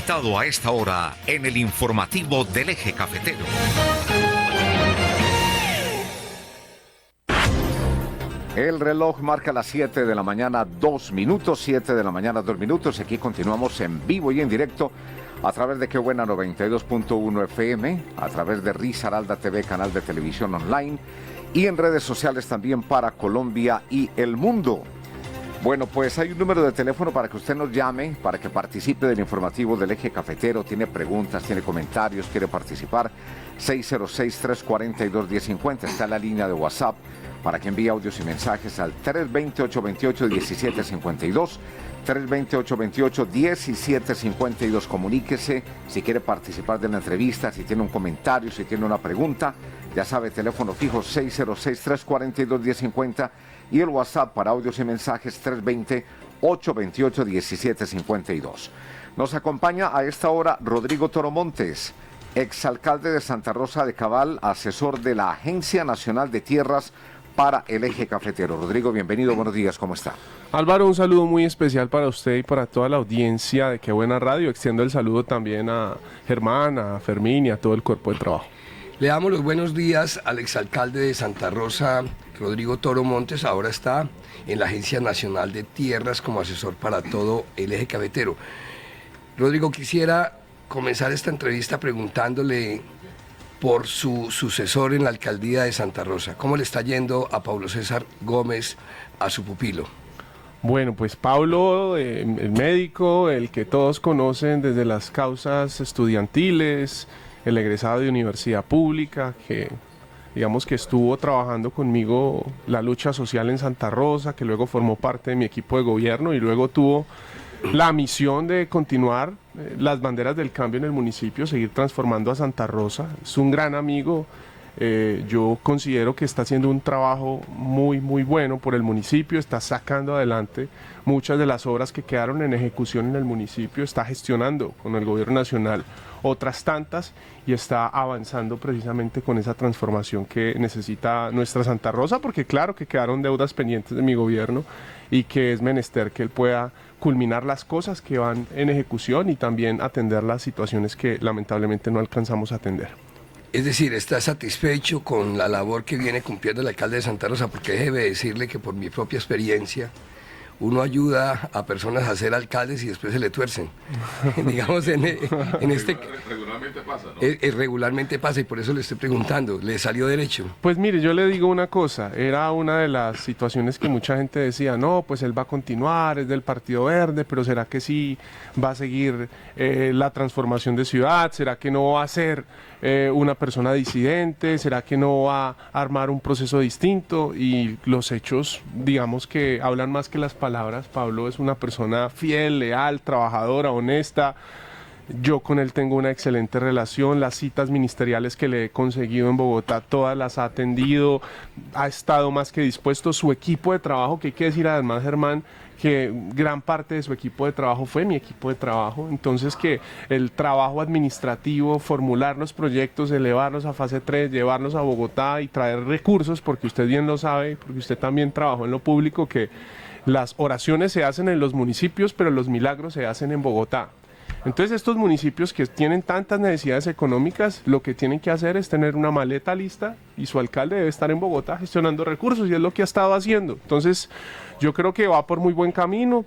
invitado a esta hora en el informativo del Eje Cafetero. El reloj marca las 7 de la mañana, 2 minutos, 7 de la mañana, 2 minutos. Aquí continuamos en vivo y en directo a través de Qué Buena 92.1 FM, a través de Risaralda TV, canal de televisión online, y en redes sociales también para Colombia y el mundo. Bueno, pues hay un número de teléfono para que usted nos llame, para que participe del informativo del Eje Cafetero. Tiene preguntas, tiene comentarios, quiere participar. 606-342-1050 está en la línea de WhatsApp para que envíe audios y mensajes al 320-828-1752. 320-828-1752. Comuníquese si quiere participar de la entrevista, si tiene un comentario, si tiene una pregunta. Ya sabe, teléfono fijo 606-342-1050 y el WhatsApp para audios y mensajes 320-828-1752. Nos acompaña a esta hora Rodrigo Toro Montes, exalcalde de Santa Rosa de Cabal, asesor de la Agencia Nacional de Tierras para el Eje Cafetero. Rodrigo, bienvenido, buenos días, ¿cómo está? Álvaro, un saludo muy especial para usted y para toda la audiencia de Qué Buena Radio. Extiendo el saludo también a Germán, a Fermín y a todo el cuerpo de trabajo. Le damos los buenos días al exalcalde de Santa Rosa, Rodrigo Toro Montes. Ahora está en la Agencia Nacional de Tierras como asesor para todo el Eje Cafetero. Rodrigo, quisiera comenzar esta entrevista preguntándole por su sucesor en la alcaldía de Santa Rosa. ¿Cómo le está yendo a Pablo César Gómez, a su pupilo? Bueno, pues Pablo, el médico, el que todos conocen desde las causas estudiantiles, el egresado de universidad pública, que digamos que estuvo trabajando conmigo la lucha social en Santa Rosa, que luego formó parte de mi equipo de gobierno y luego tuvo la misión de continuar las banderas del cambio en el municipio, seguir transformando a Santa Rosa. Es un gran amigo. Yo considero que está haciendo un trabajo muy bueno por el municipio, está sacando adelante muchas de las obras que quedaron en ejecución en el municipio, está gestionando con el gobierno nacional otras tantas y está avanzando precisamente con esa transformación que necesita nuestra Santa Rosa, porque claro que quedaron deudas pendientes de mi gobierno y que es menester que él pueda culminar las cosas que van en ejecución y también atender las situaciones que lamentablemente no alcanzamos a atender. Es decir, ¿está satisfecho con la labor que viene cumpliendo el alcalde de Santa Rosa? Porque déjeme decirle que por mi propia experiencia, uno ayuda a personas a ser alcaldes y después se le tuercen. Digamos, en este... Regularmente pasa, ¿no? Regularmente pasa y por eso le estoy preguntando, ¿le salió derecho? Pues mire, yo le digo una cosa, era una de las situaciones que mucha gente decía, no, pues él va a continuar, es del Partido Verde, pero ¿será que sí va a seguir la transformación de ciudad? ¿Será que no va a ser una persona disidente? ¿Será que no va a armar un proceso distinto? Y los hechos, digamos que hablan más que las palabras. Pablo es una persona fiel, leal, trabajadora, honesta. Yo con él tengo una excelente relación, las citas ministeriales que le he conseguido en Bogotá, todas las ha atendido, ha estado más que dispuesto. Su equipo de trabajo, que hay que decir además, Germán, que gran parte de su equipo de trabajo fue mi equipo de trabajo, entonces que el trabajo administrativo, formular los proyectos, elevarlos a fase 3, llevarlos a Bogotá y traer recursos, porque usted bien lo sabe, porque usted también trabajó en lo público, que las oraciones se hacen en los municipios, pero los milagros se hacen en Bogotá. Entonces estos municipios que tienen tantas necesidades económicas, lo que tienen que hacer es tener una maleta lista y su alcalde debe estar en Bogotá gestionando recursos y es lo que ha estado haciendo. Entonces yo creo que va por muy buen camino,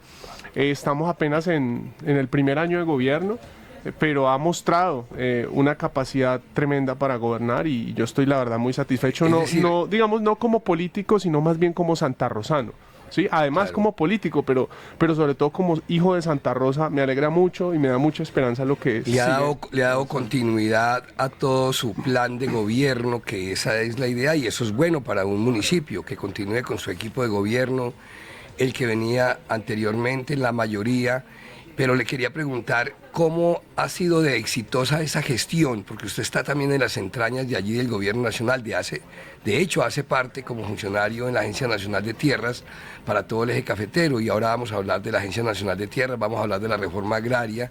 estamos apenas en el primer año de gobierno, pero ha mostrado una capacidad tremenda para gobernar y yo estoy la verdad muy satisfecho, no digamos no como político, sino más bien como santarrosano. Sí, además claro, como político, pero sobre todo como hijo de Santa Rosa, me alegra mucho y me da mucha esperanza lo que es. Le ha dado continuidad a todo su plan de gobierno, que esa es la idea y eso es bueno para un municipio, que continúe con su equipo de gobierno, el que venía anteriormente, la mayoría. Pero le quería preguntar cómo ha sido de exitosa esa gestión, porque usted está también en las entrañas de allí del gobierno nacional, de hecho hace parte como funcionario en la Agencia Nacional de Tierras para todo el Eje Cafetero, y ahora vamos a hablar de la Agencia Nacional de Tierras, vamos a hablar de la reforma agraria,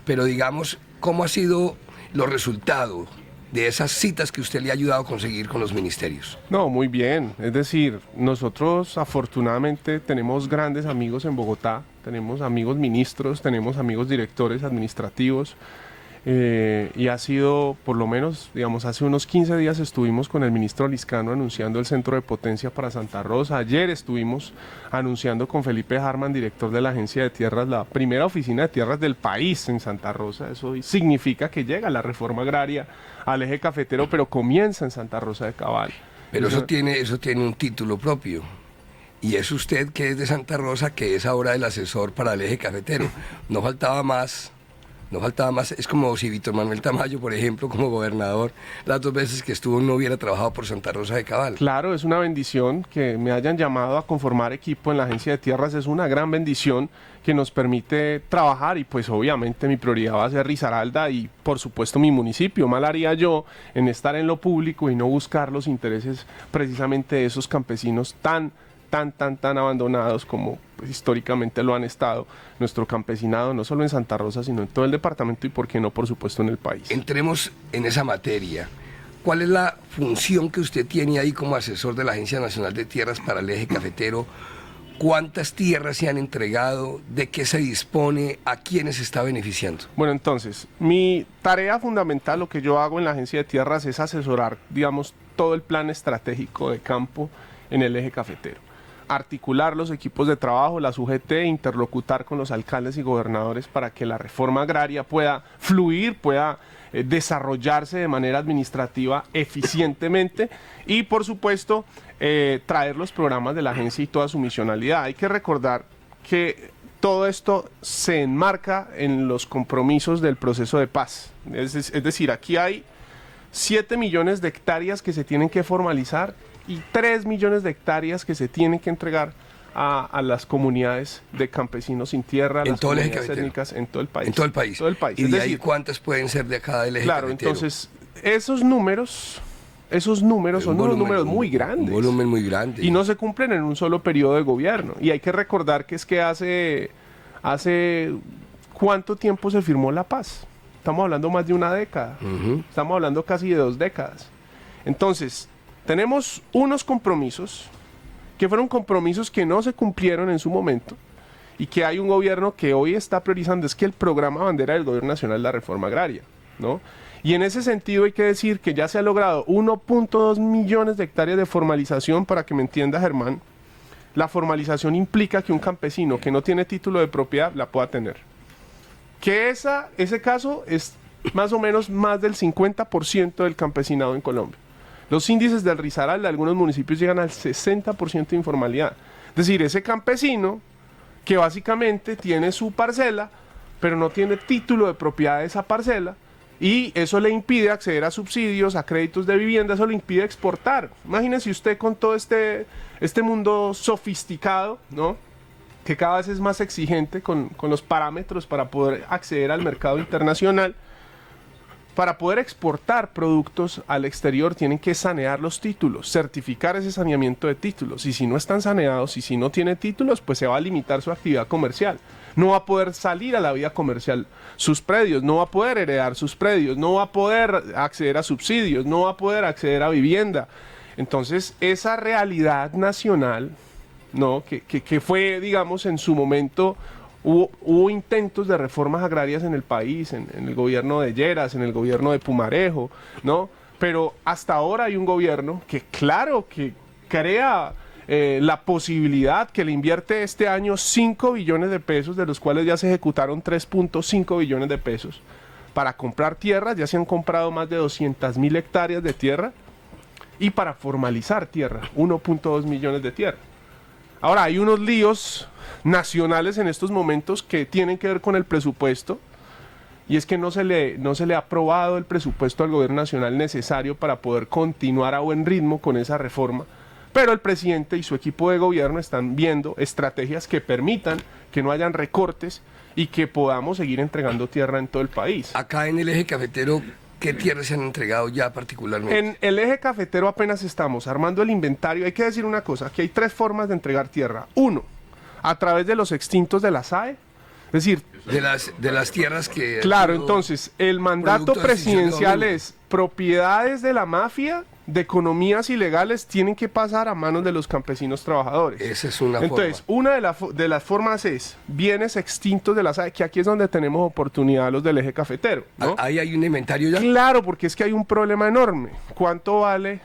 pero digamos, ¿cómo han sido los resultados de esas citas que usted le ha ayudado a conseguir con los ministerios? No, muy bien, es decir, nosotros afortunadamente tenemos grandes amigos en Bogotá, tenemos amigos ministros, tenemos amigos directores administrativos, y ha sido, por lo menos, digamos, hace unos 15 días estuvimos con el ministro Liscano anunciando el centro de potencia para Santa Rosa. Ayer estuvimos anunciando con Felipe Harman, director de la Agencia de Tierras, la primera oficina de tierras del país en Santa Rosa. Eso significa que llega la reforma agraria al eje cafetero, pero comienza en Santa Rosa de Cabal. Pero eso tiene un título propio. Y es usted, que es de Santa Rosa, que es ahora el asesor para el eje cafetero. No faltaba más. Es como si Víctor Manuel Tamayo, por ejemplo, como gobernador, las 2 veces que estuvo no hubiera trabajado por Santa Rosa de Cabal. Claro, es una bendición que me hayan llamado a conformar equipo en la Agencia de Tierras, es una gran bendición que nos permite trabajar, y pues obviamente mi prioridad va a ser Risaralda y por supuesto mi municipio. Mal haría yo en estar en lo público y no buscar los intereses precisamente de esos campesinos tan abandonados como pues, históricamente lo han estado nuestro campesinado, no solo en Santa Rosa, sino en todo el departamento y, por qué no, por supuesto, en el país. Entremos en esa materia. ¿Cuál es la función que usted tiene ahí como asesor de la Agencia Nacional de Tierras para el eje cafetero? ¿Cuántas tierras se han entregado? ¿De qué se dispone? ¿A quiénes se está beneficiando? Bueno, entonces, mi tarea fundamental, lo que yo hago en la Agencia de Tierras, es asesorar, digamos, todo el plan estratégico de campo en el eje cafetero. Articular los equipos de trabajo, las UGT, interlocutar con los alcaldes y gobernadores para que la reforma agraria pueda fluir, pueda desarrollarse de manera administrativa eficientemente y, por supuesto, traer los programas de la agencia y toda su misionalidad. Hay que recordar que todo esto se enmarca en los compromisos del proceso de paz. Es decir, aquí hay 7 millones de hectáreas que se tienen que formalizar y 3 millones de hectáreas que se tienen que entregar a las comunidades de campesinos sin tierra, las comunidades étnicas en todo el país. En todo el país. Todo el país. ¿Y de ahí cuántas pueden ser de acá del eje Claro, cafetero? entonces, esos números son unos números muy grandes. Un volumen muy grande. Y no se cumplen en un solo periodo de gobierno. Y hay que recordar que es que hace ¿cuánto tiempo se firmó la paz? Estamos hablando más de una década. Estamos hablando casi de 2 décadas. Entonces, tenemos unos compromisos que fueron compromisos que no se cumplieron en su momento y que hay un gobierno que hoy está priorizando, es que el programa bandera del gobierno nacional es la reforma agraria, ¿no? Y en ese sentido hay que decir que ya se ha logrado 1.2 millones de hectáreas de formalización. Para que me entienda, Germán, la formalización implica que un campesino que no tiene título de propiedad la pueda tener. Que ese caso es más o menos más del 50% del campesinado en Colombia. Los índices del Risaralda de algunos municipios llegan al 60% de informalidad. Es decir, ese campesino que básicamente tiene su parcela, pero no tiene título de propiedad de esa parcela, y eso le impide acceder a subsidios, a créditos de vivienda, eso le impide exportar. Imagínese usted con todo este mundo sofisticado, ¿no?, que cada vez es más exigente con los parámetros para poder acceder al mercado internacional. Para poder exportar productos al exterior tienen que sanear los títulos, certificar ese saneamiento de títulos. Y si no están saneados y si no tiene títulos, pues se va a limitar su actividad comercial. No va a poder salir a la vida comercial sus predios, no va a poder heredar sus predios, no va a poder acceder a subsidios, no va a poder acceder a vivienda. Entonces, esa realidad nacional, ¿no?, que fue, digamos, en su momento... Hubo intentos de reformas agrarias en el país, en el gobierno de Lleras, en el gobierno de Pumarejo, ¿no? Pero hasta ahora hay un gobierno que, claro, que crea la posibilidad, que le invierte este año 5 billones de pesos, de los cuales ya se ejecutaron 3.5 billones de pesos, para comprar tierras. Ya se han comprado más de 200.000 hectáreas de tierra, y para formalizar tierra, 1.2 millones de tierra. Ahora, hay unos líos nacionales en estos momentos que tienen que ver con el presupuesto, y es que no se le ha aprobado el presupuesto al gobierno nacional necesario para poder continuar a buen ritmo con esa reforma, pero el presidente y su equipo de gobierno están viendo estrategias que permitan que no hayan recortes y que podamos seguir entregando tierra en todo el país. Acá en el eje cafetero, ¿qué tierras se han entregado ya particularmente? En el eje cafetero apenas estamos armando el inventario. Hay que decir una cosa, aquí hay 3 formas de entregar tierra. 1, a través de los extintos de la SAE, es decir... De las tierras que... Claro, entonces, el mandato presidencial es propiedades de la mafia de economías ilegales tienen que pasar a manos de los campesinos trabajadores. Esa es una Entonces, forma. una de las formas es bienes extintos de la SAE, que aquí es donde tenemos oportunidad los del eje cafetero, ¿no? Ahí hay un inventario ya. Claro, porque es que hay un problema enorme. ¿Cuánto vale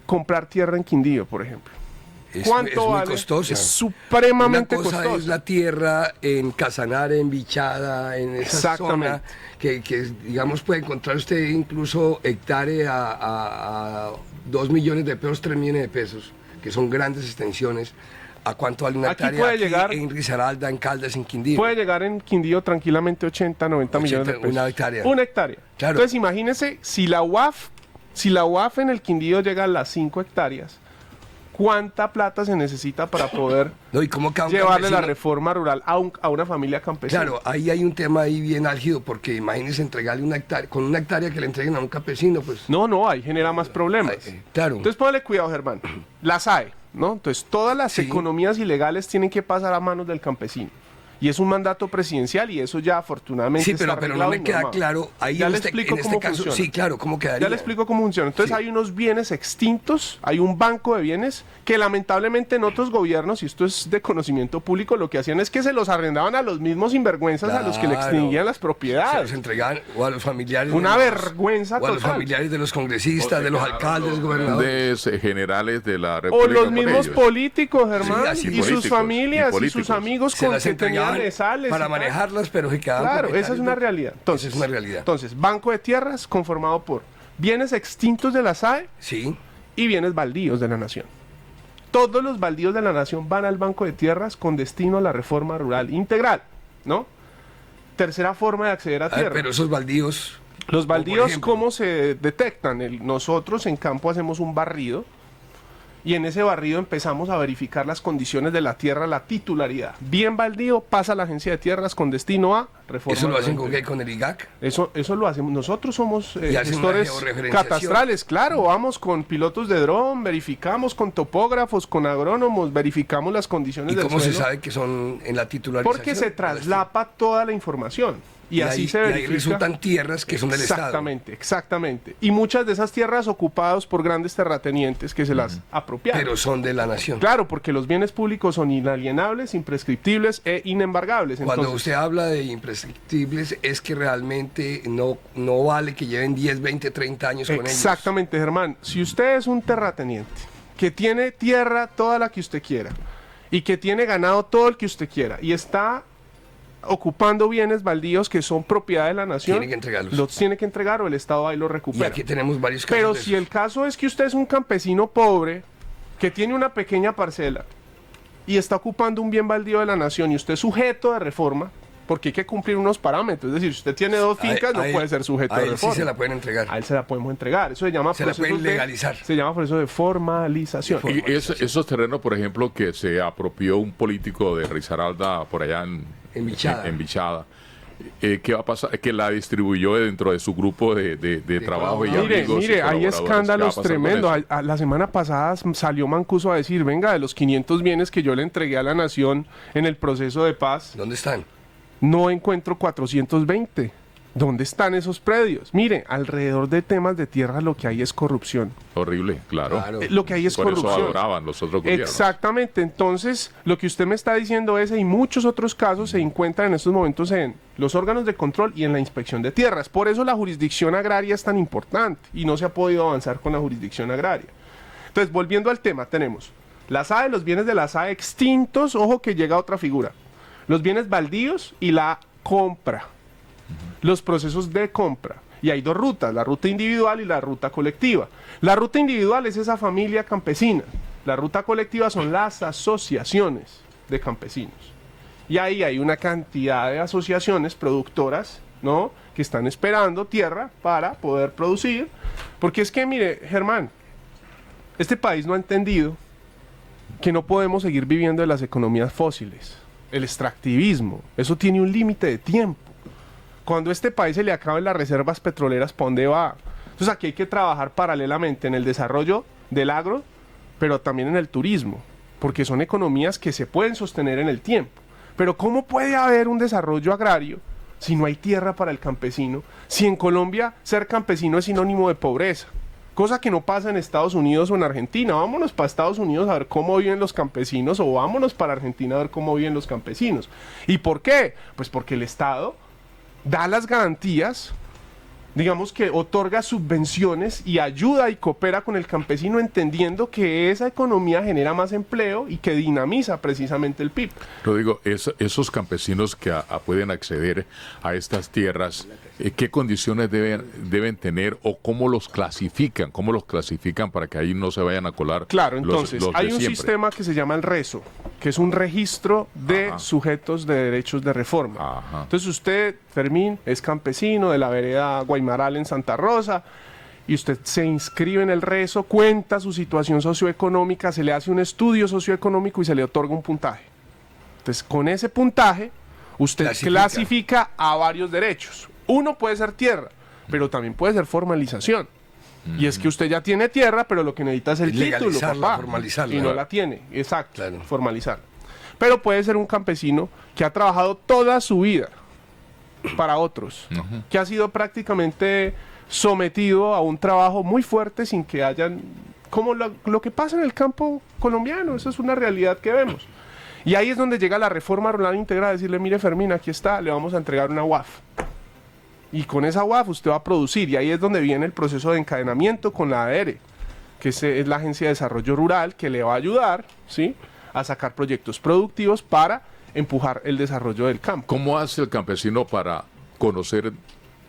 comprar tierra en Quindío, por ejemplo? Es ¿Cuánto muy vale? costosa. Es supremamente Una cosa costosa. es la tierra en Casanare, en Bichada, en esa Exactamente. zona, que digamos puede encontrar usted incluso hectárea a 2 millones de pesos, 3 millones de pesos, que son grandes extensiones. ¿A cuánto vale una Aquí hectárea? puede llegar- en Risaralda, en Caldas, en Quindío. Puede llegar en Quindío tranquilamente 80, 90 millones de 80, pesos. una hectárea. Una hectárea. Claro. Entonces imagínense, si la UAF en el Quindío llega a las 5 hectáreas, ¿cuánta plata se necesita para poder No, ¿y cómo cada un llevarle la campesino- reforma rural a una familia campesina? Claro, ahí hay un tema ahí bien álgido, porque imagínese entregarle una hectárea, con una hectárea que le entreguen a un campesino, pues... No, ahí genera más problemas. Claro. Entonces póngale cuidado, Germán. La SAE, ¿no? Entonces todas las Sí. economías ilegales tienen que pasar a manos del campesino. Y es un mandato presidencial y eso ya afortunadamente Sí, pero está no arreglado me y queda normado. claro, ahí Ya en le este, explico en este cómo caso, funciona. sí, claro, cómo quedaría. Ya le explico cómo funciona. Entonces Sí. hay unos bienes extintos, hay un banco de bienes que lamentablemente en otros gobiernos, y esto es de conocimiento público, lo que hacían es que se los arrendaban a los mismos sinvergüenzas a los que le Claro. extinguían las Se propiedades. los entregaban o a los familiares. Una de los- vergüenza O a los total. familiares de los congresistas, de los alcaldes, gobernadores. Grandes generales de la O República. los con mismos ellos. políticos, Germán, así y sus políticos, familias, y y políticos. sus amigos Se con las que tenían entregaban lesales. para y tal. manejarlas, pero se quedaban Claro, esa es propietarios una de- realidad. Entonces, Esa es una realidad. Entonces, Banco de Tierras conformado por bienes extintos de la SAE Sí, y bienes baldíos de la nación. Todos los baldíos de la nación van al Banco de Tierras con destino a la reforma rural integral, ¿no? Tercera forma de acceder a a ver, tierra. pero esos baldíos. Los por baldíos, ejemplo, ¿cómo se detectan? Nosotros en campo hacemos un barrido y en ese barrido empezamos a verificar las condiciones de la tierra, la titularidad. Bien baldío, pasa a la agencia de tierras con destino a reforma Eso lo hacen rural. con qué, con el IGAC. Eso lo hacemos. Nosotros somos Y hacen una gestores georreferenciación. catastrales, claro. Vamos con pilotos de dron, verificamos con topógrafos, con agrónomos, verificamos las condiciones ¿Y del cómo se suelo. sabe que son en la titularización? Porque se traslapa toda la información. Y así ahí, se y verifica. ahí resultan tierras que son del Estado. Exactamente. Y muchas de esas tierras ocupadas por grandes terratenientes que se las apropiaron. Pero son de la nación. Claro, porque los bienes públicos son inalienables, imprescriptibles e inembargables. Cuando Entonces, usted habla de imprescriptibles es que realmente no vale que lleven 10, 20, 30 años con ellos. exactamente, Germán. Si usted es un terrateniente que tiene tierra toda la que usted quiera y que tiene ganado todo el que usted quiera y está ocupando bienes baldíos que son propiedad de la nación, Tiene que entregarlos. los tiene que entregar o el Estado ahí los Y recupera. aquí tenemos varios casos. Pero de si esos. el caso es que usted es un campesino pobre que tiene una pequeña parcela y está ocupando un bien baldío de la nación y usted es sujeto de reforma, porque hay que cumplir unos parámetros. Es decir, si usted tiene dos fincas, no él- puede ser sujeto a de él reforma. sí se la pueden entregar. A él se la podemos entregar. Eso se llama Se la pueden procesos de- legalizar. Se llama proceso de formalización. Y esos terrenos, por ejemplo, que se apropió un político de Risaralda por allá En Bichada. en Bichada, ¿qué va a pasar? Que la distribuyó dentro de su grupo de trabajo y Mire, amigos. y mire, hay colaboradores. ¿Qué va a escándalos pasar con tremendos. eso? La semana pasada salió Mancuso a decir, venga, de los 500 bienes que yo le entregué a la nación en el proceso de paz, ¿Dónde están? no encuentro 420. ¿Dónde están esos predios? Mire, alrededor de temas de tierra lo que hay es corrupción. Horrible, claro. Claro. Lo que hay es Por eso corrupción. adoraban los otros gobiernos. Exactamente. Entonces, lo que usted me está diciendo es, y muchos otros casos se encuentran en estos momentos en los órganos de control y en la inspección de tierras. Por eso la jurisdicción agraria es tan importante y no se ha podido avanzar con la jurisdicción agraria. Entonces, volviendo al tema, tenemos la SAE, los bienes de la SAE extintos, ojo que llega otra figura, los bienes baldíos y la compra, los procesos de compra. Y hay dos rutas, la ruta individual y la ruta colectiva. La ruta individual es esa familia campesina. La ruta colectiva son las asociaciones de campesinos. Y ahí hay una cantidad de asociaciones productoras, ¿no?, que están esperando tierra para poder producir. Porque es que, mire, Germán, este país no ha entendido que no podemos seguir viviendo de las economías fósiles. El extractivismo, eso tiene un límite de tiempo. Cuando a este país se le acaben las reservas petroleras, ¿para dónde va? Entonces aquí hay que trabajar paralelamente en el desarrollo del agro, pero también en el turismo, porque son economías que se pueden sostener en el tiempo. Pero ¿cómo puede haber un desarrollo agrario si no hay tierra para el campesino, si en Colombia ser campesino es sinónimo de pobreza, cosa que no pasa en Estados Unidos o en Argentina? Vámonos para Estados Unidos a ver cómo viven los campesinos, o vámonos para Argentina a ver cómo viven los campesinos. ¿Y por qué? Pues porque el Estado da las garantías, digamos que otorga subvenciones y ayuda y coopera con el campesino, entendiendo que esa economía genera más empleo y que dinamiza precisamente el PIB. Rodrigo, esos campesinos que pueden acceder a estas tierras, ¿qué condiciones deben tener o cómo los clasifican? ¿Cómo los clasifican para que ahí no se vayan a colar? Claro, entonces los de hay un siempre? sistema que se llama el RESO, que es un registro de Ajá. sujetos de derechos de reforma. Ajá. Entonces usted, Fermín, es campesino de la vereda Guaymaral en Santa Rosa, y usted se inscribe en el RESO, cuenta su situación socioeconómica, se le hace un estudio socioeconómico y se le otorga un puntaje. Entonces, con ese puntaje, usted clasifica a varios derechos. Uno puede ser tierra, pero también puede ser formalización. Y es que usted ya tiene tierra, pero lo que necesita es el título, legalizarla, papá. formalizarla. Y no la tiene, exacto, Claro. formalizarla. Pero puede ser un campesino que ha trabajado toda su vida para otros, que ha sido prácticamente sometido a un trabajo muy fuerte sin que hayan, como lo que pasa en el campo colombiano, eso es una realidad que vemos. Y ahí es donde llega la reforma rural integral, a decirle, mire Fermín, aquí está, le vamos a entregar una UAF. Y con esa UAF usted va a producir, y ahí es donde viene el proceso de encadenamiento con la ADERE, que es la Agencia de Desarrollo Rural, que le va a ayudar, ¿sí?, a sacar proyectos productivos para empujar el desarrollo del campo. ¿Cómo hace el campesino para conocer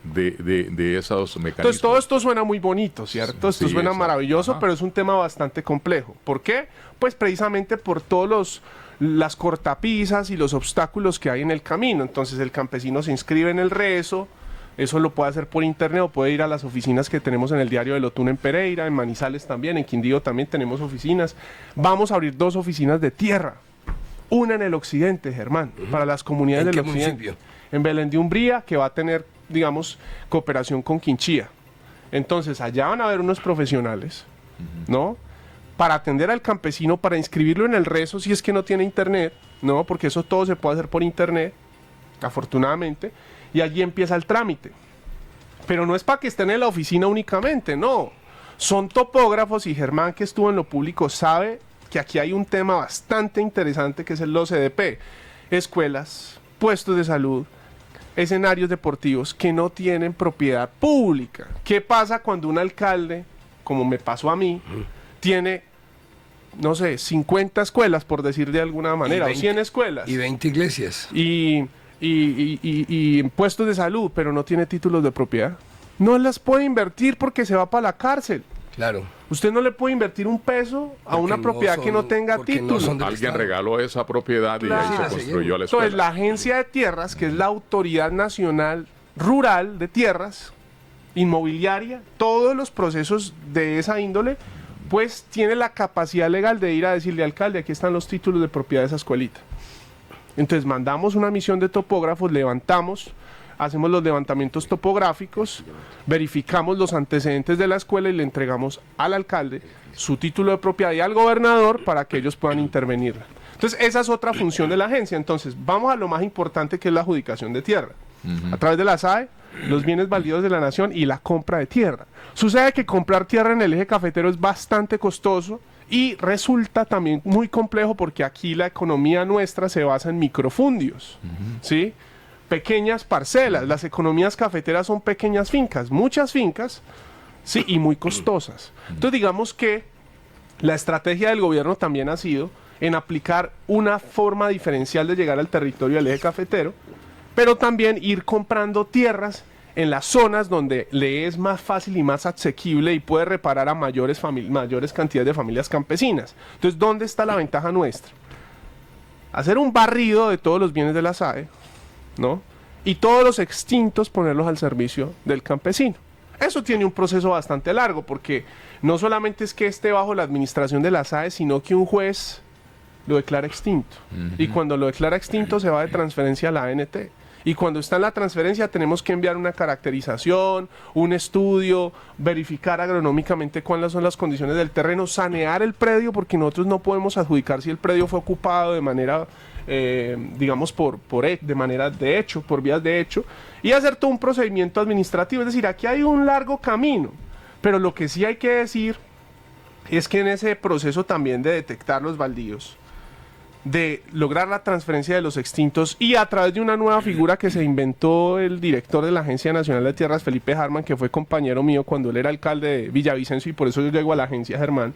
de esos mecanismos? Entonces todo esto suena muy bonito, ¿cierto? Esto Sí, suena exacto. maravilloso, Ajá. pero es un tema bastante complejo. ¿Por qué? Pues precisamente por todos las cortapisas y los obstáculos que hay en el camino. Entonces el campesino se inscribe en el RESO, eso lo puede hacer por internet o puede ir a las oficinas que tenemos en el diario del Otún en Pereira, en Manizales también, en Quindío también tenemos oficinas. Vamos a abrir 2 oficinas de tierra, una en el occidente, Germán, para las comunidades ¿En del qué occidente. municipio? En Belén de Umbría, que va a tener, digamos, cooperación con Quinchía. Entonces allá van a haber unos profesionales, ¿no?, para atender al campesino, para inscribirlo en el RESO si es que no tiene internet, ¿no?, porque eso todo se puede hacer por internet, afortunadamente, y allí empieza el trámite. Pero no es para que estén en la oficina únicamente, no. Son topógrafos, y Germán, que estuvo en lo público, sabe que aquí hay un tema bastante interesante, que es el OCDP. Escuelas, puestos de salud, escenarios deportivos que no tienen propiedad pública. ¿Qué pasa cuando un alcalde, como me pasó a mí, tiene, no sé, 50 escuelas, por decir de alguna manera, o 100 escuelas? Y 20 iglesias. Y puestos de salud, pero no tiene títulos de propiedad. No las puede invertir porque se va para la cárcel. Claro. Usted no le puede invertir un peso a una propiedad que no tenga porque no título. son del Alguien Estado. regaló esa propiedad y Claro. ahí se construyó la escuela. Entonces, la Agencia de Tierras, que es la Autoridad Nacional Rural de Tierras, inmobiliaria, todos los procesos de esa índole, pues tiene la capacidad legal de ir a decirle, alcalde, aquí están los títulos de propiedad de esa escuelita. Entonces mandamos una misión de topógrafos, hacemos los levantamientos topográficos, verificamos los antecedentes de la escuela y le entregamos al alcalde su título de propiedad y al gobernador para que ellos puedan intervenir. Entonces esa es otra función de la agencia. Entonces vamos a lo más importante, que es la adjudicación de tierra. A través de la SAE, los bienes baldíos de la nación y la compra de tierra. Sucede que comprar tierra en el eje cafetero es bastante costoso y resulta también muy complejo, porque aquí la economía nuestra se basa en microfundios, ¿sí?, pequeñas parcelas. Las economías cafeteras son pequeñas fincas, muchas fincas, sí, y muy costosas. Entonces digamos que la estrategia del gobierno también ha sido en aplicar una forma diferencial de llegar al territorio del eje cafetero, pero también ir comprando tierras en las zonas donde le es más fácil y más asequible y puede reparar a mayores cantidades de familias campesinas. Entonces, ¿dónde está la ventaja nuestra? Hacer un barrido de todos los bienes de la SAE, ¿no?, y todos los extintos ponerlos al servicio del campesino. Eso tiene un proceso bastante largo, porque no solamente es que esté bajo la administración de la SAE, sino que un juez lo declara extinto. Y cuando lo declara extinto se va de transferencia a la ANT. Y cuando está en la transferencia tenemos que enviar una caracterización, un estudio, verificar agronómicamente cuáles son las condiciones del terreno, sanear el predio, porque nosotros no podemos adjudicar si el predio fue ocupado de manera digamos, de manera de hecho, por vías de hecho, y hacer todo un procedimiento administrativo. Es decir, aquí hay un largo camino, pero lo que sí hay que decir es que en ese proceso también de detectar los baldíos, de lograr la transferencia de los extintos y a través de una nueva figura que se inventó el director de la Agencia Nacional de Tierras, Felipe Harman, que fue compañero mío cuando él era alcalde de Villavicencio y por eso yo llego a la agencia, Germán.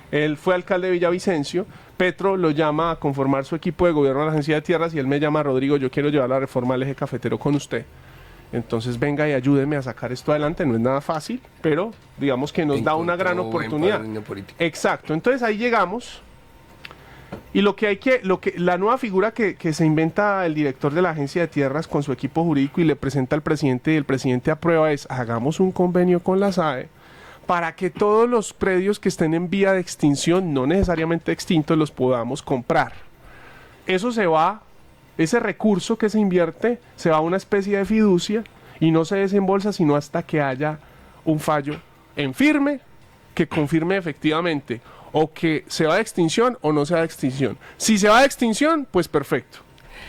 Él fue alcalde de Villavicencio, Petro lo llama a conformar su equipo de gobierno a la Agencia de Tierras y él me llama: Rodrigo, yo quiero llevar la reforma al eje cafetero con usted. Entonces venga y ayúdeme a sacar esto adelante. No es nada fácil, pero digamos que nos da una gran oportunidad. Exacto, entonces ahí llegamos. Y la nueva figura que se inventa el director de la Agencia de Tierras con su equipo jurídico y le presenta al presidente y el presidente aprueba es: hagamos un convenio con la SAE para que todos los predios que estén en vía de extinción, no necesariamente extintos, los podamos comprar. Eso se va, ese recurso que se invierte se va a una especie de fiducia y no se desembolsa sino hasta que haya un fallo en firme que confirme efectivamente o que se va de extinción o no se va de extinción. Si se va de extinción, pues perfecto,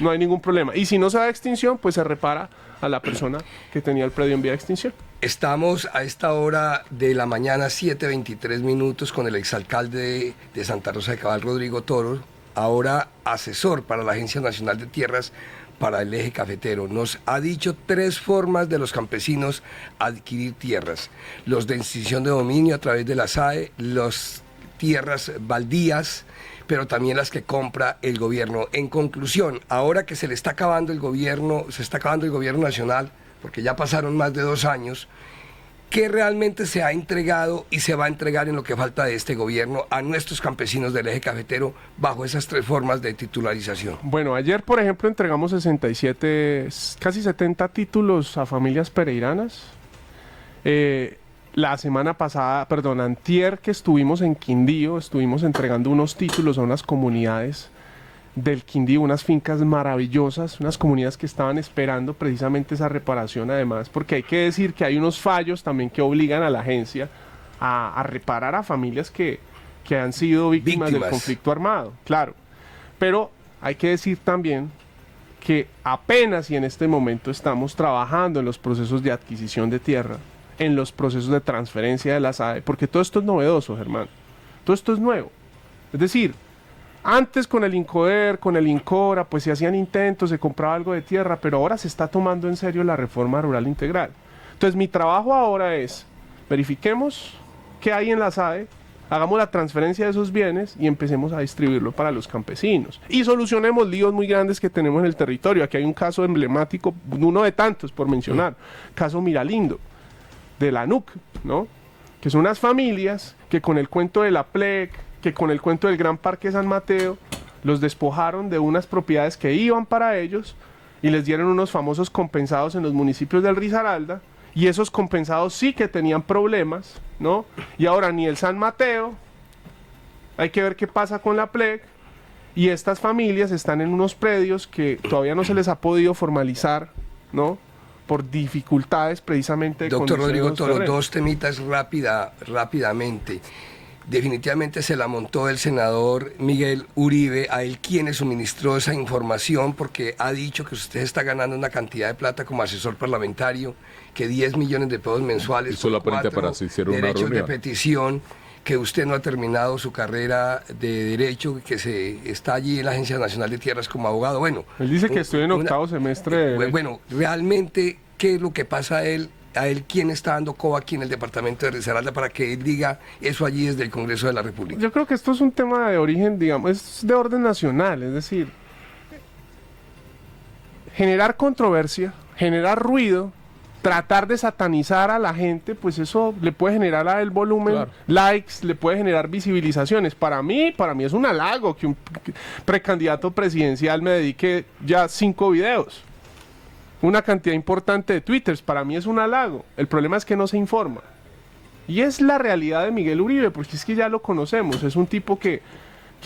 no hay ningún problema. Y si no se va de extinción, pues se repara a la persona que tenía el predio en vía de extinción. Estamos a esta hora de la mañana, 7:23 minutos, con el exalcalde de Santa Rosa de Cabal, Rodrigo Toro, ahora asesor para la Agencia Nacional de Tierras para el eje cafetero. Nos ha dicho 3 formas de los campesinos adquirir tierras: los de extinción de dominio a través de la SAE, los tierras baldías, pero también las que compra el gobierno. En conclusión, ahora que se está acabando el gobierno nacional, porque ya pasaron más de 2 años, ¿qué realmente se ha entregado y se va a entregar en lo que falta de este gobierno a nuestros campesinos del eje cafetero bajo esas 3 formas de titularización? Bueno, ayer, por ejemplo, entregamos 67, casi 70 títulos a familias pereiranas. La semana pasada, antier, que estuvimos en Quindío, estuvimos entregando unos títulos a unas comunidades del Quindío, unas fincas maravillosas, unas comunidades que estaban esperando precisamente esa reparación, además, porque hay que decir que hay unos fallos también que obligan a la agencia a reparar a familias que han sido víctimas del conflicto armado, claro. Pero hay que decir también que apenas y en este momento estamos trabajando en los procesos de adquisición de tierra, en los procesos de transferencia de la SAE, porque todo esto es novedoso, Germán. Todo esto es nuevo. Es decir, antes con el INCODER, con el INCORA, pues se hacían intentos, se compraba algo de tierra, pero ahora se está tomando en serio la reforma rural integral. Entonces mi trabajo ahora es: verifiquemos qué hay en la SAE, hagamos la transferencia de esos bienes y empecemos a distribuirlo para los campesinos. Y solucionemos líos muy grandes que tenemos en el territorio. Aquí hay un caso emblemático, uno de tantos por mencionar, caso Miralindo, de la NUC, ¿no? Que son unas familias que con el cuento de la PLEC, que con el cuento del Gran Parque San Mateo, los despojaron de unas propiedades que iban para ellos y les dieron unos famosos compensados en los municipios del Risaralda, y esos compensados sí que tenían problemas, ¿no? Y ahora ni el San Mateo, hay que ver qué pasa con la PLEC, y estas familias están en unos predios que todavía no se les ha podido formalizar, ¿no? Por dificultades precisamente de Doctor Rodrigo Toro, 2 temitas rápidamente. Definitivamente se la montó el senador Miguel Uribe, a él quien suministró esa información, porque ha dicho que usted está ganando una cantidad de plata como asesor parlamentario, que 10 millones de pesos mensuales, solamente para asistir a una derechos reunión de petición, que usted no ha terminado su carrera de derecho, que está allí en la Agencia Nacional de Tierras como abogado. Bueno, él dice que estoy en octavo semestre. Bueno, realmente, ¿qué es lo que pasa a él? ¿Quién está dando coba aquí en el departamento de Risaralda para que él diga eso allí desde el Congreso de la República? Yo creo que esto es un tema de origen, digamos, es de orden nacional, es decir, generar controversia, generar ruido, tratar de satanizar a la gente, pues eso le puede generar a el volumen, claro, likes, le puede generar visibilizaciones. Para mí es un halago que un precandidato presidencial me dedique ya 5 videos. Una cantidad importante de twitters, para mí es un halago. El problema es que no se informa. Y es la realidad de Miguel Uribe, porque es que ya lo conocemos. Es un tipo que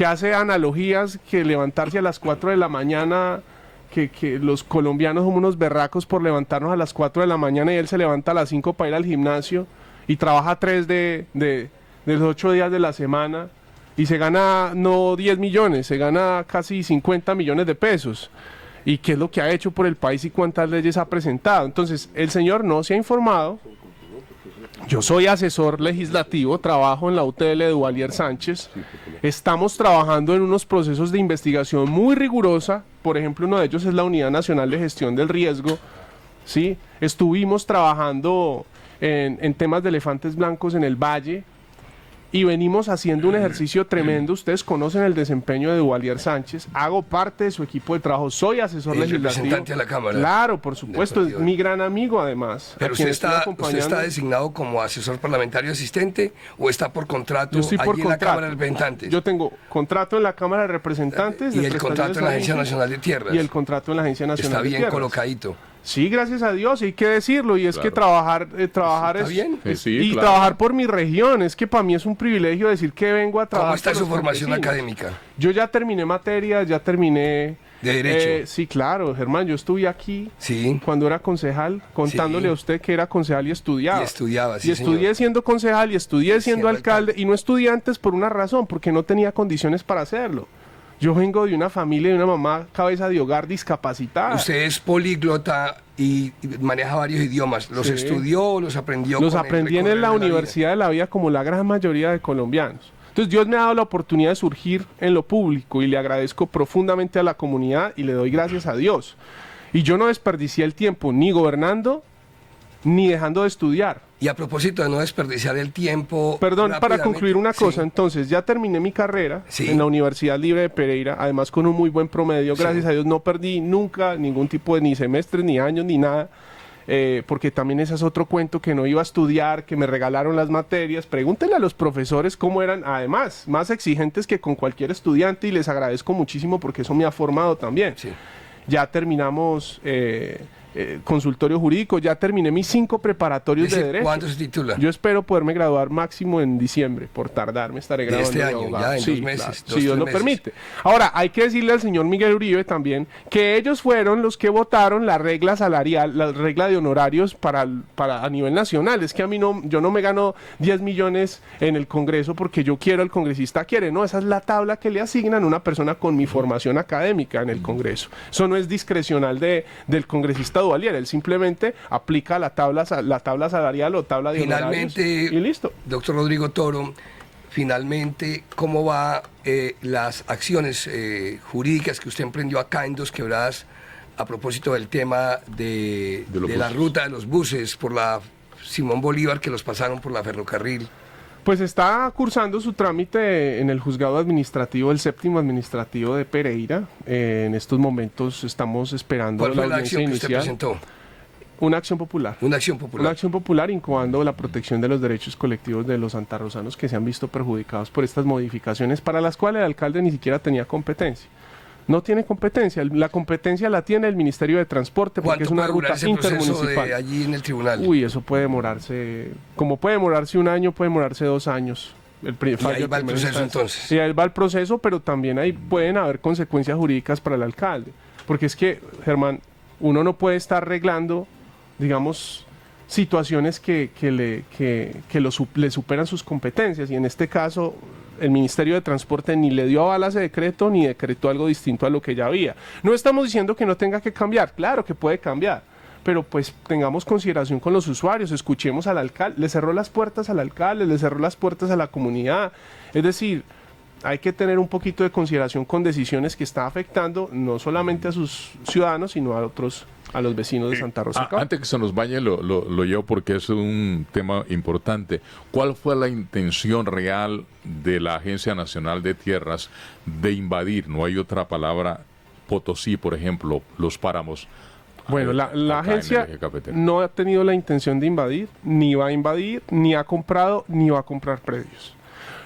hace analogías, que levantarse a las 4 de la mañana, que los colombianos somos unos berracos por levantarnos a las 4 de la mañana y él se levanta a las 5 para ir al gimnasio y trabaja 3 de los 8 días de la semana. y se gana no 10 millones, se gana casi 50 millones de pesos. ¿Y qué es lo que ha hecho por el país y cuántas leyes ha presentado? Entonces, el señor no se ha informado. Yo soy asesor legislativo, trabajo en la UTL de Duvalier Sánchez. Estamos trabajando en unos procesos de investigación muy rigurosa. Por ejemplo, uno de ellos es la Unidad Nacional de Gestión del Riesgo. ¿Sí? Estuvimos trabajando en temas de elefantes blancos en el Valle y venimos haciendo un ejercicio tremendo. Ustedes conocen el desempeño de Duvalier Sánchez. Hago parte de su equipo de trabajo. Soy asesor legislativo. Representante a la Cámara. Claro, por supuesto. Es mi gran amigo, además. Pero usted está designado como asesor parlamentario asistente o está por contrato allí en la Cámara de Representantes. Yo tengo contrato en la Cámara de Representantes. Y el contrato en la Agencia Nacional de Tierras. Y el contrato en la Agencia Nacional de Tierras. Está bien colocadito. Sí, gracias a Dios, hay que decirlo, y es que trabajar es bien. Y trabajar por mi región, es que para mí es un privilegio decir que vengo a trabajar. ¿Cómo está su formación académica? Yo ya terminé materias, ya terminé... ¿De Derecho? Sí, claro, Germán, yo estuve aquí sí. Cuando era concejal, contándole a usted que era concejal y estudiaba. Y estudiaba, sí, y estudié señor. Siendo concejal y estudié siendo alcalde, y no estudié antes por una razón, porque no tenía condiciones para hacerlo. Yo vengo de una familia, de una mamá cabeza de hogar discapacitada. Usted es políglota y maneja varios idiomas. ¿Los estudió o los aprendió? Los aprendí en la Universidad de la Vida como la gran mayoría de colombianos. Entonces Dios me ha dado la oportunidad de surgir en lo público y le agradezco profundamente a la comunidad y le doy gracias a Dios. Y yo no desperdicié el tiempo ni gobernando ni dejando de estudiar. Y a propósito de no desperdiciar el tiempo... Perdón, para concluir una cosa, sí. Entonces ya terminé mi carrera sí. en la Universidad Libre de Pereira, además con un muy buen promedio, gracias a Dios no perdí nunca ningún tipo de ni semestres, ni años, ni nada, porque también ese es otro cuento, que no iba a estudiar, que me regalaron las materias. Pregúntenle a los profesores cómo eran, además, más exigentes que con cualquier estudiante, y les agradezco muchísimo porque eso me ha formado también. Sí. Ya terminamos... consultorio jurídico, ya terminé mis 5 preparatorios de derecho. ¿Cuándo se titula? Yo espero poderme graduar máximo en diciembre, por tardarme estaré graduando. De este año, ya en 2 meses. Claro, si Dios lo permite. Ahora, hay que decirle al señor Miguel Uribe también que ellos fueron los que votaron la regla salarial, la regla de honorarios para a nivel nacional. Es que a mí yo no me gano 10 millones en el Congreso porque yo quiero, el congresista quiere. No, esa es la tabla que le asignan a una persona con mi formación académica en el Congreso. Eso no es discrecional del congresista Duvalier, él simplemente aplica la tabla salarial o tabla de honorarios y listo. Doctor Rodrigo Toro, finalmente, ¿cómo va las acciones jurídicas que usted emprendió acá en Dos Quebradas a propósito del tema de la ruta de los buses por la Simón Bolívar, que los pasaron por la ferrocarril? Pues está cursando su trámite en el juzgado administrativo, el 7º administrativo de Pereira. En estos momentos estamos esperando la audiencia inicial. ¿Cuál fue la acción que usted presentó? Una acción popular. Una acción popular. Una acción popular incoando la protección de los derechos colectivos de los santarrosanos que se han visto perjudicados por estas modificaciones, para las cuales el alcalde ni siquiera tenía competencia. No tiene competencia, la competencia la tiene el Ministerio de Transporte porque es una ruta intermunicipal. De allí en el tribunal? Uy, eso puede demorarse, como puede demorarse 1 año, puede demorarse 2 años. Y ahí va el proceso entonces. Y ahí va el proceso, pero también ahí pueden haber consecuencias jurídicas para el alcalde. Porque es que, Germán, uno no puede estar arreglando, digamos, situaciones que le superan sus competencias, y en este caso el Ministerio de Transporte ni le dio aval a ese decreto ni decretó algo distinto a lo que ya había. No estamos diciendo que no tenga que cambiar, claro que puede cambiar, pero pues tengamos consideración con los usuarios, escuchemos al alcalde. Le cerró las puertas al alcalde, le cerró las puertas a la comunidad, es decir, hay que tener un poquito de consideración con decisiones que están afectando no solamente a sus ciudadanos, sino a los vecinos de Santa Rosa. Antes que se nos vaya, lo llevo porque es un tema importante. ¿Cuál fue la intención real de la Agencia Nacional de Tierras de invadir? No hay otra palabra. Potosí, por ejemplo, los páramos. Bueno, la agencia no ha tenido la intención de invadir, ni va a invadir, ni ha comprado, ni va a comprar predios.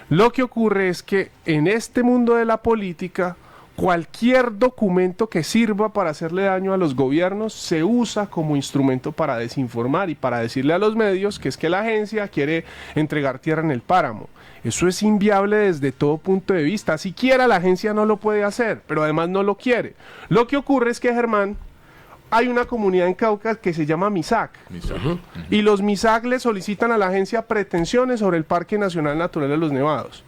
Lo que ocurre es que en este mundo de la política, cualquier documento que sirva para hacerle daño a los gobiernos se usa como instrumento para desinformar y para decirle a los medios que es que la agencia quiere entregar tierra en el páramo. Eso es inviable desde todo punto de vista. Siquiera la agencia no lo puede hacer, pero además no lo quiere. Lo que ocurre es que, Germán, hay una comunidad en Cauca que se llama MISAC. Y los MISAC le solicitan a la agencia pretensiones sobre el Parque Nacional Natural de los Nevados.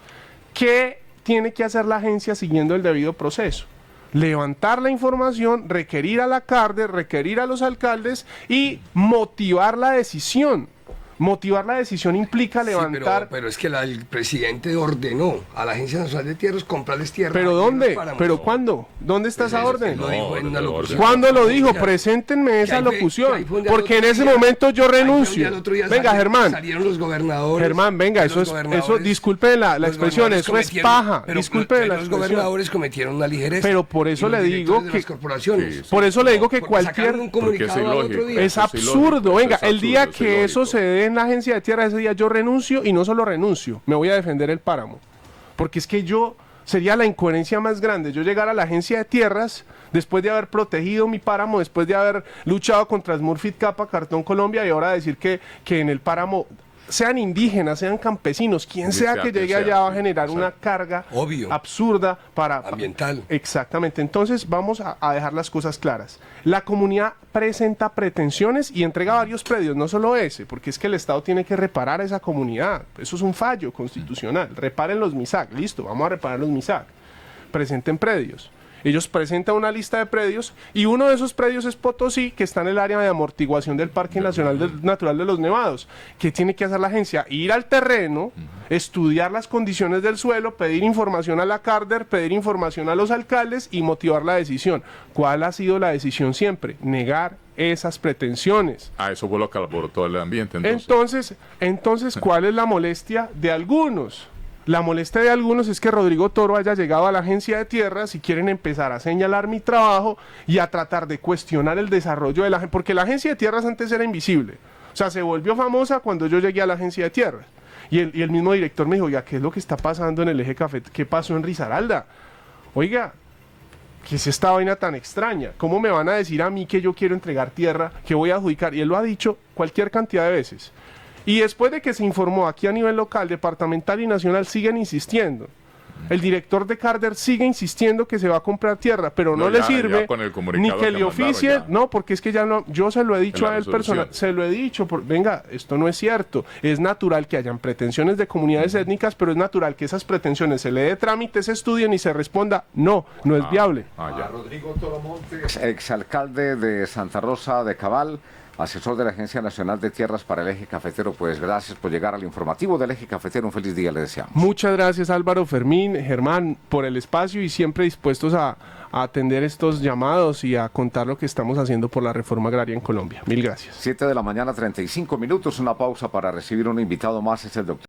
¿Qué tiene que hacer la agencia siguiendo el debido proceso? Levantar la información, requerir a la CARDE, requerir a los alcaldes y motivar la decisión. Motivar la decisión implica levantar... Sí, pero es que el presidente ordenó a la Agencia Nacional de Tierras comprarles tierra. ¿Pero dónde? ¿Pero cuándo? ¿Dónde está esa orden? Lo dijo en una locución. ¿Cuándo lo dijo? Preséntenme esa locución. Porque en ese momento yo renuncio. Venga, Germán. Salieron los gobernadores. Germán, venga, eso, disculpe la expresión, eso es paja. Disculpe la los expresión. gobernadores cometieron una ligereza. Pero por eso le digo que... corporaciones. Por eso le digo que cualquier... Un comunicado al otro día. Es absurdo. Venga, el día que eso se dé en la agencia de tierra, ese día yo renuncio, y no solo renuncio, me voy a defender el páramo. Porque es que sería la incoherencia más grande, yo llegar a la agencia de tierras, después de haber protegido mi páramo, después de haber luchado contra Smurfit Kappa, Cartón Colombia, y ahora decir que en el páramo, sean indígenas, sean campesinos, quien sea que llegue allá va a generar una carga absurda para... ambiental. Exactamente. Entonces vamos a dejar las cosas claras. La comunidad presenta pretensiones y entrega varios predios, no solo ese, porque es que el Estado tiene que reparar a esa comunidad. Eso es un fallo constitucional. Reparen los MISAC. Listo, vamos a reparar los MISAC. Presenten predios. Ellos presentan una lista de predios y uno de esos predios es Potosí, que está en el área de amortiguación del Parque Natural de los Nevados. ¿Qué tiene que hacer la agencia? Ir al terreno, estudiar las condiciones del suelo, pedir información a la CARDER, pedir información a los alcaldes y motivar la decisión. ¿Cuál ha sido la decisión siempre? Negar esas pretensiones. Eso fue lo que alborotó el ambiente. Entonces, ¿cuál es la molestia de algunos? La molestia de algunos es que Rodrigo Toro haya llegado a la agencia de tierras y quieren empezar a señalar mi trabajo y a tratar de cuestionar el desarrollo de la agencia, porque la agencia de tierras antes era invisible. O sea, se volvió famosa cuando yo llegué a la agencia de tierras. Y el mismo director me dijo, oiga, ¿qué es lo que está pasando en el eje café? ¿Qué pasó en Risaralda? Oiga, ¿qué es esta vaina tan extraña? ¿Cómo me van a decir a mí que yo quiero entregar tierra, que voy a adjudicar? Y él lo ha dicho cualquier cantidad de veces. Y después de que se informó aquí a nivel local, departamental y nacional, siguen insistiendo. El director de CARDER sigue insistiendo que se va a comprar tierra, pero no le sirve ni que le oficie, no, porque es que ya no, yo se lo he dicho a él personal, se lo he dicho, venga, esto no es cierto, es natural que hayan pretensiones de comunidades étnicas, pero es natural que esas pretensiones se le dé trámite, se estudien y se responda, no es viable. Rodrigo Toro Montes, exalcalde de Santa Rosa de Cabal, asesor de la Agencia Nacional de Tierras para el Eje Cafetero, pues gracias por llegar al informativo del Eje Cafetero, un feliz día le deseamos. Muchas gracias Álvaro, Fermín, Germán, por el espacio y siempre dispuestos a atender estos llamados y a contar lo que estamos haciendo por la reforma agraria en Colombia. Mil gracias. 7 de la mañana, 35 minutos, una pausa para recibir un invitado más, es el doctor